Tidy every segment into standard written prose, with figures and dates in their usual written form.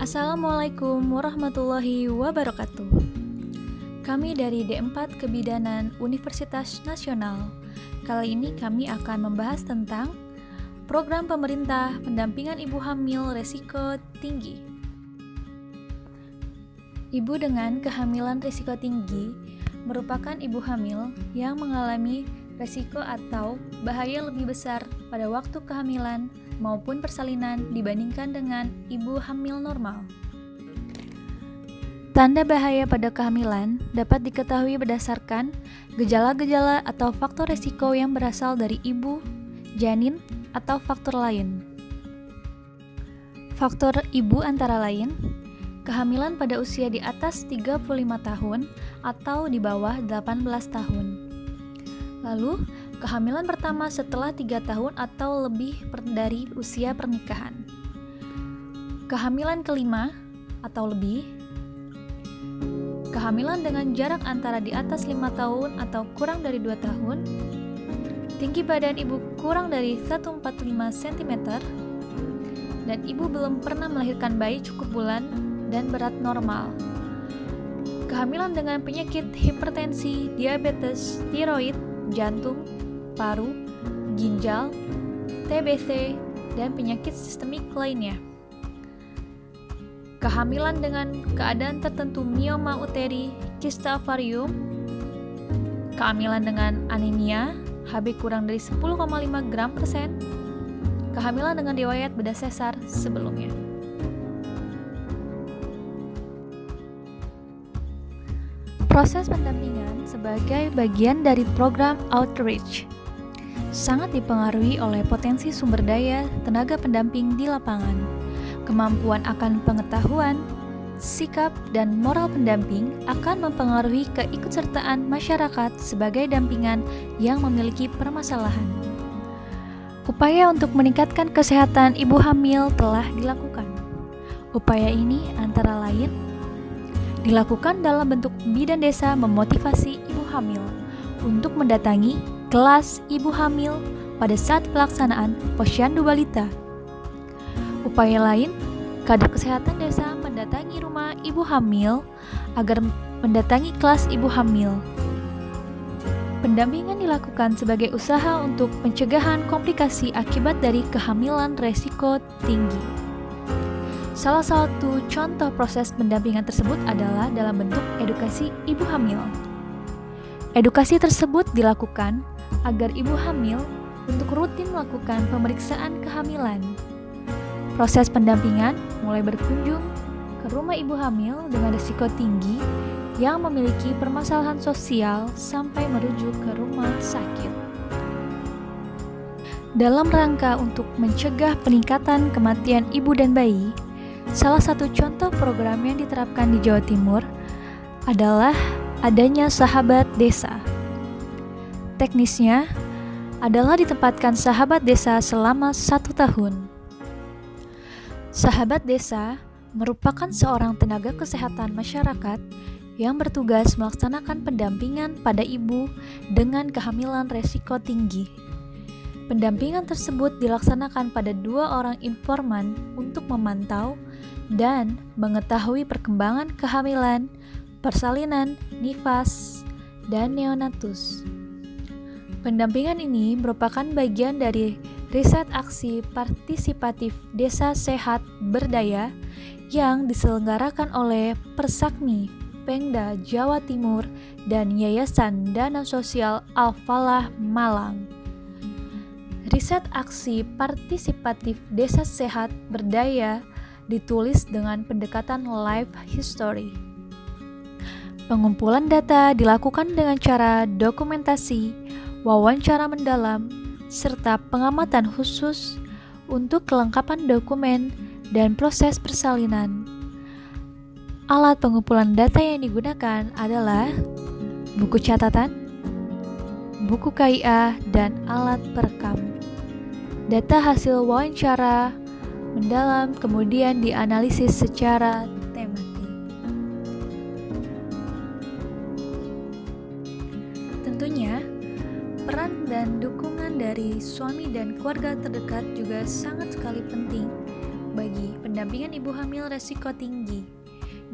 Assalamualaikum warahmatullahi wabarakatuh. Kami dari D4 Kebidanan Universitas Nasional. Kali ini kami akan membahas tentang program pemerintah pendampingan ibu hamil resiko tinggi. Ibu dengan kehamilan risiko tinggi merupakan ibu hamil yang mengalami risiko atau bahaya lebih besar pada waktu kehamilan maupun persalinan dibandingkan dengan ibu hamil normal. Tanda bahaya pada kehamilan dapat diketahui berdasarkan gejala-gejala atau faktor risiko yang berasal dari ibu, janin, atau faktor lain. Faktor ibu antara lain kehamilan pada usia di atas 35 tahun atau di bawah 18 tahun. Lalu, kehamilan pertama setelah 3 tahun atau lebih dari usia pernikahan. Kehamilan kelima atau lebih. Kehamilan dengan jarak antara di atas 5 tahun atau kurang dari 2 tahun. Tinggi badan ibu kurang dari 145 cm. Dan ibu belum pernah melahirkan bayi cukup bulan dan berat normal. Kehamilan dengan penyakit hipertensi, diabetes, tiroid, jantung, paru, ginjal, TBC, dan penyakit sistemik lainnya. Kehamilan dengan keadaan tertentu mioma uteri, kista ovarium, kehamilan dengan anemia, HB kurang dari 10,5 gram persen, kehamilan dengan riwayat bedah sesar sebelumnya. Proses pendampingan sebagai bagian dari program outreach sangat dipengaruhi oleh potensi sumber daya tenaga pendamping di lapangan, kemampuan akan pengetahuan, sikap, dan moral pendamping akan mempengaruhi keikutsertaan masyarakat sebagai dampingan yang memiliki permasalahan. Upaya untuk meningkatkan kesehatan ibu hamil telah dilakukan. Upaya ini antara lain dilakukan dalam bentuk bidan desa memotivasi ibu hamil untuk mendatangi kelas ibu hamil pada saat pelaksanaan posyandu balita. Upaya lain, kader kesehatan desa mendatangi rumah ibu hamil agar mendatangi kelas ibu hamil. Pendampingan dilakukan sebagai usaha untuk pencegahan komplikasi akibat dari kehamilan resiko tinggi. Salah satu contoh proses pendampingan tersebut adalah dalam bentuk edukasi ibu hamil. Edukasi tersebut dilakukan agar ibu hamil untuk rutin melakukan pemeriksaan kehamilan. Proses pendampingan mulai berkunjung ke rumah ibu hamil dengan risiko tinggi yang memiliki permasalahan sosial sampai merujuk ke rumah sakit. Dalam rangka untuk mencegah peningkatan kematian ibu dan bayi, salah satu contoh program yang diterapkan di Jawa Timur adalah adanya sahabat desa. Teknisnya adalah ditempatkan sahabat desa selama 1 tahun. Sahabat desa merupakan seorang tenaga kesehatan masyarakat yang bertugas melaksanakan pendampingan pada ibu dengan kehamilan resiko tinggi. Pendampingan tersebut dilaksanakan pada 2 orang informan untuk memantau dan mengetahui perkembangan kehamilan, persalinan, nifas, dan neonatus. Pendampingan ini merupakan bagian dari riset aksi partisipatif Desa Sehat Berdaya yang diselenggarakan oleh Persakmi, Pemda Jawa Timur, dan Yayasan Dana Sosial Al-Falah Malang. Riset aksi partisipatif Desa Sehat Berdaya ditulis dengan pendekatan life history. Pengumpulan data dilakukan dengan cara dokumentasi, wawancara mendalam, serta pengamatan khusus untuk kelengkapan dokumen dan proses persalinan. Alat pengumpulan data yang digunakan adalah buku catatan, buku KIA, dan alat perekam. Data hasil wawancara mendalam kemudian dianalisis secara tematik. Tentunya, peran dan dukungan dari suami dan keluarga terdekat juga sangat sekali penting bagi pendampingan ibu hamil resiko tinggi,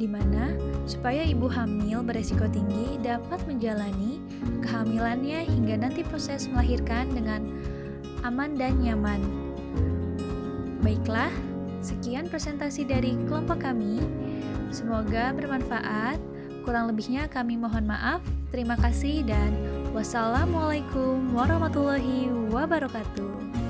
di mana supaya ibu hamil beresiko tinggi dapat menjalani kehamilannya hingga nanti proses melahirkan dengan aman dan nyaman. Baiklah, sekian presentasi dari kelompok kami. Semoga bermanfaat. Kurang lebihnya kami mohon maaf. Terima kasih dan wassalamualaikum warahmatullahi wabarakatuh.